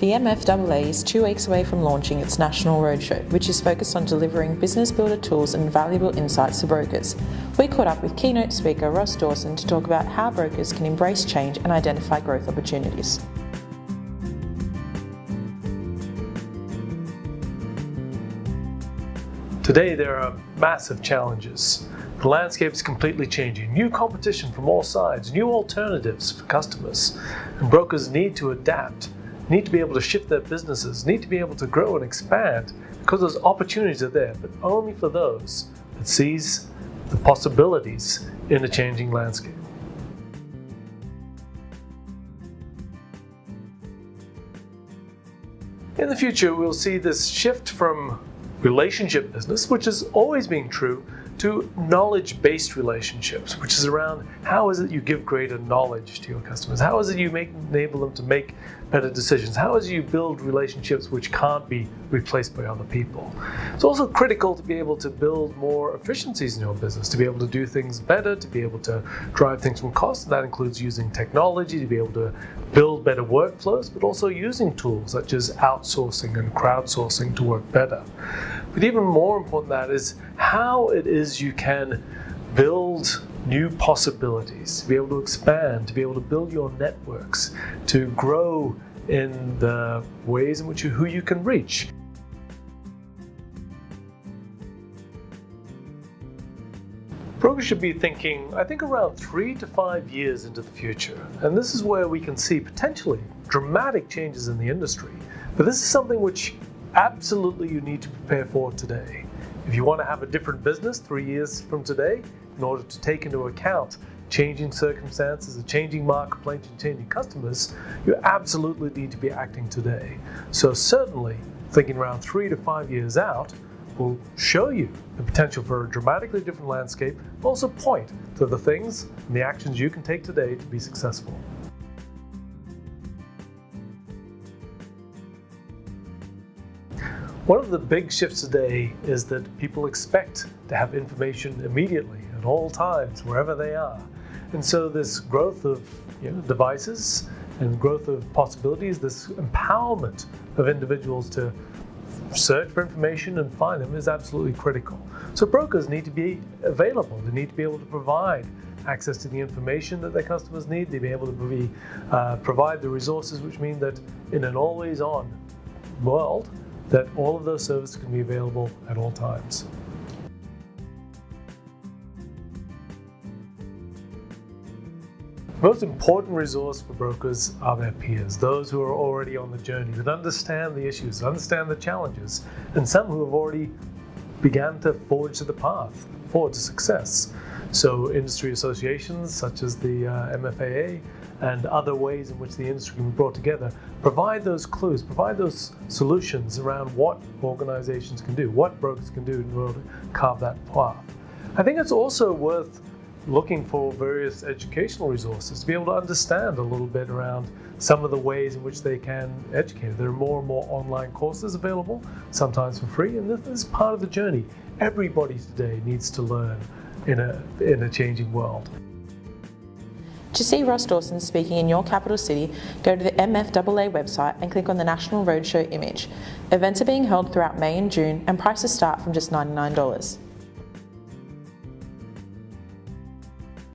The MFAA is 2 weeks away from launching its National Roadshow, which is focused on delivering business builder tools and valuable insights to brokers. We caught up with keynote speaker Ross Dawson to talk about how brokers can embrace change and identify growth opportunities. Today there are massive challenges. The landscape is completely changing. New competition from all sides, new alternatives for customers. And brokers need to adapt, need to be able to shift their businesses, need to be able to grow and expand because those opportunities are there, but only for those that sees the possibilities in a changing landscape. In the future, we'll see this shift from relationship business, which has always been true, to knowledge-based relationships, which is around how is it you give greater knowledge to your customers? How is it you enable them to make better decisions? How is it you build relationships which can't be replaced by other people? It's also critical to be able to build more efficiencies in your business, to be able to do things better, to be able to drive things from cost. That includes using technology to be able to build better workflows, but also using tools such as outsourcing and crowdsourcing to work better. But even more important than that is how it is you can build new possibilities, to be able to expand, to be able to build your networks, to grow in the ways in which who you can reach. Brokers should be thinking, I think, around 3 to 5 years into the future. And this is where we can see potentially dramatic changes in the industry. But this is something which absolutely you need to prepare for today. If you want to have a different business 3 years from today, in order to take into account changing circumstances, a changing marketplace, and changing customers, you absolutely need to be acting today. So certainly, thinking around 3 to 5 years out will show you the potential for a dramatically different landscape, but also point to the things and the actions you can take today to be successful. One of the big shifts today is that people expect to have information immediately at all times, wherever they are. And so this growth of devices and growth of possibilities, this empowerment of individuals to search for information and find them is absolutely critical. So brokers need to be available. They need to be able to provide access to the information that their customers need. They need to be able to provide the resources, which mean that in an always-on world, that all of those services can be available at all times. The most important resource for brokers are their peers, those who are already on the journey, that understand the issues, understand the challenges, and some who have already began to forge the path forward to success. So industry associations such as the MFAA and other ways in which the industry can be brought together provide those clues, provide those solutions around what organizations can do, what brokers can do in order to carve that path. I think it's also worth looking for various educational resources to be able to understand a little bit around some of the ways in which they can educate. There are more and more online courses available, sometimes for free, and this is part of the journey. Everybody today needs to learn in a changing world. To see Ross Dawson speaking in your capital city, go to the MFAA website and click on the National Roadshow image. Events are being held throughout May and June, and prices start from just $99.